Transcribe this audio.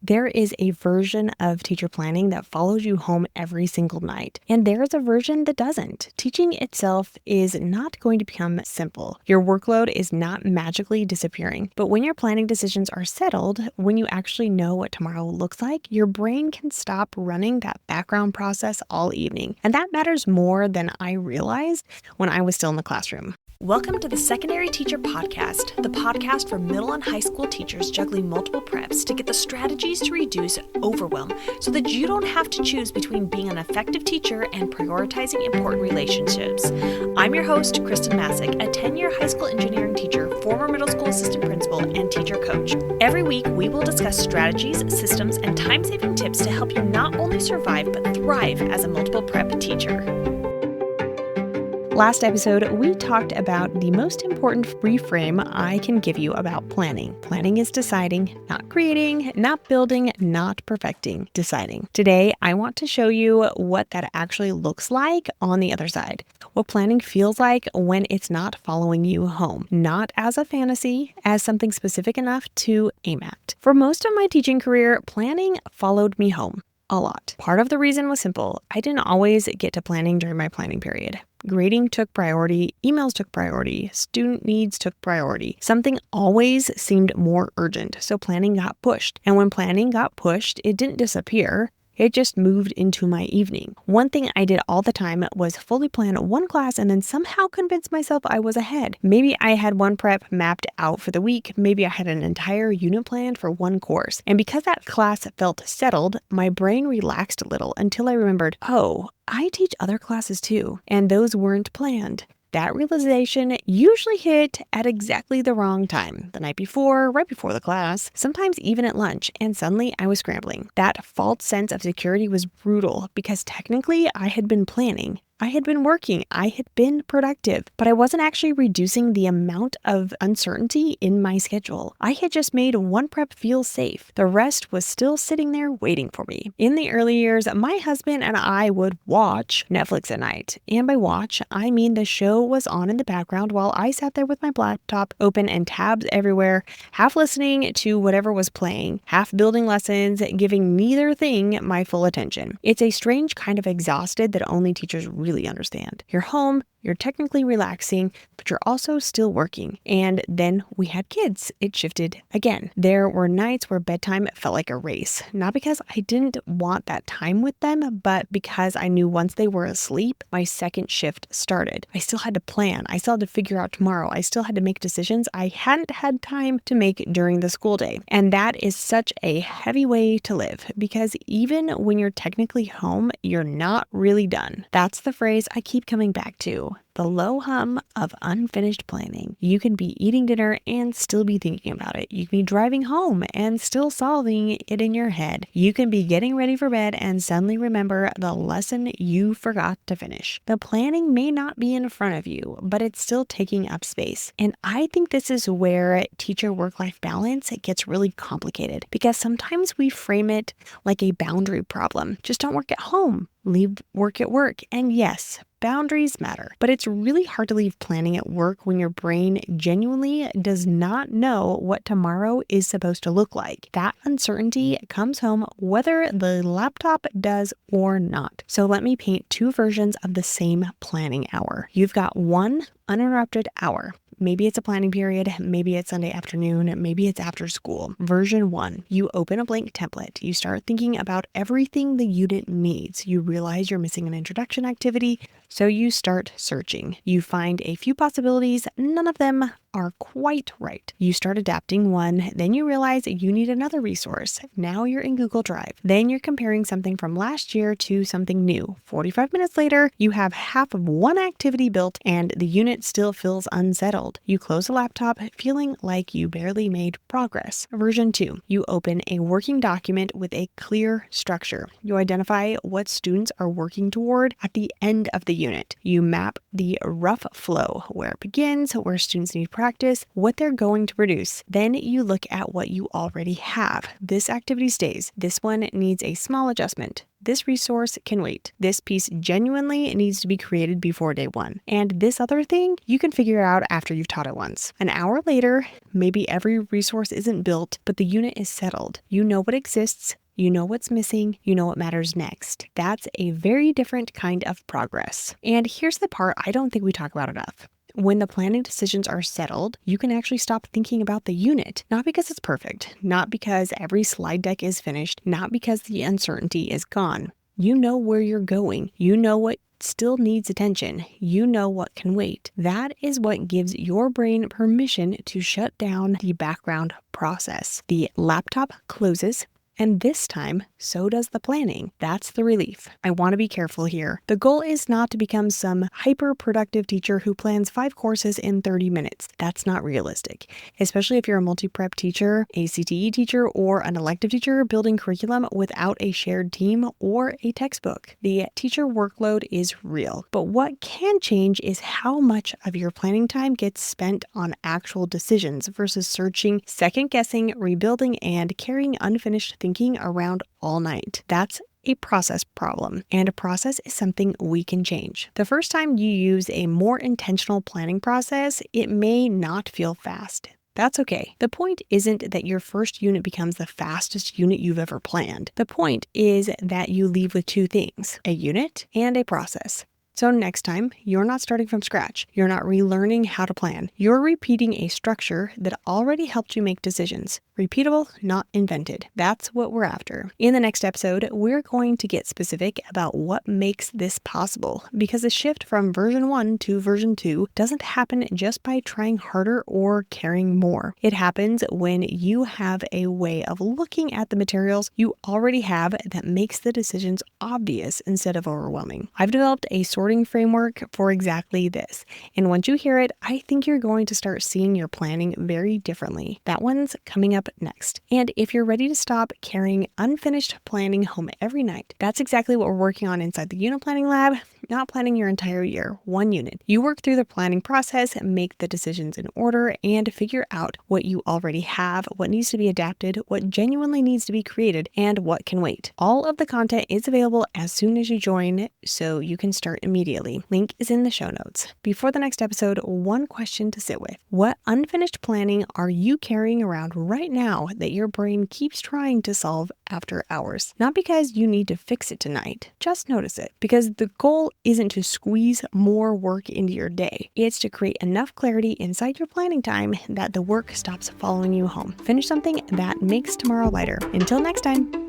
There is a version of teacher planning that follows you home every single night, and there is a version that doesn't. Teaching itself is not going to become simple. Your workload is not magically disappearing, but when your planning decisions are settled, when you actually know what tomorrow looks like, your brain can stop running that background process all evening. And that matters more than I realized when I was still in the classroom. Welcome to the Secondary Teacher Podcast, the podcast for middle and high school teachers juggling multiple preps to get the strategies to reduce overwhelm so that you don't have to choose between being an effective teacher and prioritizing important relationships. I'm your host, Khristen Massic, a 10-year high school engineering teacher, former middle school assistant principal, and teacher coach. Every week, we will discuss strategies, systems, and time-saving tips to help you not only survive, but thrive as a multiple prep teacher. Last episode, we talked about the most important reframe I can give you about planning. Planning is deciding, not creating, not building, not perfecting, deciding. Today, I want to show you what that actually looks like on the other side. What planning feels like when it's not following you home. Not as a fantasy, as something specific enough to aim at. For most of my teaching career, planning followed me home. A lot. Part of the reason was simple. I didn't always get to planning during my planning period. Grading took priority, emails took priority, student needs took priority. Something always seemed more urgent, so planning got pushed. And when planning got pushed, it didn't disappear. It just moved into my evening. One thing I did all the time was fully plan one class and then somehow convince myself I was ahead. Maybe I had one prep mapped out for the week. Maybe I had an entire unit planned for one course. And because that class felt settled, my brain relaxed a little until I remembered, oh, I teach other classes too, and those weren't planned. That realization usually hit at exactly the wrong time, the night before, right before the class, sometimes even at lunch, and suddenly I was scrambling. That false sense of security was brutal because technically I had been planning. I had been working, I had been productive, but I wasn't actually reducing the amount of uncertainty in my schedule. I had just made one prep feel safe. The rest was still sitting there waiting for me. In the early years, my husband and I would watch Netflix at night. And by watch, I mean the show was on in the background while I sat there with my laptop open and tabs everywhere, half listening to whatever was playing, half building lessons, giving neither thing my full attention. It's a strange kind of exhausted that only teachers really understand. You're home, you're technically relaxing, but you're also still working. And then we had kids. It shifted again. There were nights where bedtime felt like a race, not because I didn't want that time with them, but because I knew once they were asleep, my second shift started. I still had to plan. I still had to figure out tomorrow. I still had to make decisions I hadn't had time to make during the school day. And that is such a heavy way to live because even when you're technically home, you're not really done. That's the phrase I keep coming back to. The low hum of unfinished planning. You can be eating dinner and still be thinking about it. You can be driving home and still solving it in your head. You can be getting ready for bed and suddenly remember the lesson you forgot to finish. The planning may not be in front of you, but it's still taking up space. And I think this is where teacher work-life balance gets really complicated because sometimes we frame it like a boundary problem. Just don't work at home. Leave work at work. And yes, boundaries matter, but it's really hard to leave planning at work when your brain genuinely does not know what tomorrow is supposed to look like. That uncertainty comes home whether the laptop does or not. So let me paint two versions of the same planning hour. You've got one uninterrupted hour. Maybe it's a planning period, maybe it's Sunday afternoon, maybe it's after school. Version 1, you open a blank template. You start thinking about everything the unit needs. You realize you're missing an introduction activity, so you start searching. You find a few possibilities, none of them are quite right. You start adapting one, then you realize you need another resource. Now you're in Google Drive. Then you're comparing something from last year to something new. 45 minutes later, you have half of one activity built and the unit still feels unsettled. You close the laptop feeling like you barely made progress. Version 2, you open a working document with a clear structure. You identify what students are working toward at the end of the unit. You map the rough flow, where it begins, where students need practice, what they're going to produce. Then you look at what you already have. This activity stays. This one needs a small adjustment. This resource can wait. This piece genuinely needs to be created before day one. And this other thing, you can figure out after you've taught it once. An hour later, maybe every resource isn't built, but the unit is settled. You know what exists. You know what's missing, you know what matters next. That's a very different kind of progress. And here's the part I don't think we talk about enough. When the planning decisions are settled, you can actually stop thinking about the unit, not because it's perfect, not because every slide deck is finished, not because the uncertainty is gone. You know where you're going. You know what still needs attention. You know what can wait. That is what gives your brain permission to shut down the background process. The laptop closes. And this time, so does the planning. That's the relief. I want to be careful here. The goal is not to become some hyper-productive teacher who plans 5 courses in 30 minutes. That's not realistic, especially if you're a multi-prep teacher, a CTE teacher, or an elective teacher building curriculum without a shared team or a textbook. The teacher workload is real, but what can change is how much of your planning time gets spent on actual decisions versus searching, second-guessing, rebuilding, and carrying unfinished thinking around all night. That's a process problem, and a process is something we can change. The first time you use a more intentional planning process, it may not feel fast. That's okay. The point isn't that your first unit becomes the fastest unit you've ever planned. The point is that you leave with 2 things, a unit and a process. So next time, you're not starting from scratch. You're not relearning how to plan. You're repeating a structure that already helped you make decisions. Repeatable, not invented. That's what we're after. In the next episode, we're going to get specific about what makes this possible, because a shift from version 1 to version 2 doesn't happen just by trying harder or caring more. It happens when you have a way of looking at the materials you already have that makes the decisions obvious instead of overwhelming. I've developed a sorting framework for exactly this. And once you hear it, I think you're going to start seeing your planning very differently. That one's coming up next. And if you're ready to stop carrying unfinished planning home every night, that's exactly what we're working on inside the unit planning lab. Not planning your entire year, 1 unit. You work through the planning process, make the decisions in order, and figure out what you already have, what needs to be adapted, what genuinely needs to be created, and what can wait. All of the content is available as soon as you join, so you can start immediately. Link is in the show notes. Before the next episode, one question to sit with. What unfinished planning are you carrying around right now that your brain keeps trying to solve after hours? Not because you need to fix it tonight, just notice it, because the goal isn't to squeeze more work into your day. It's to create enough clarity inside your planning time that the work stops following you home. Finish something that makes tomorrow lighter. Until next time.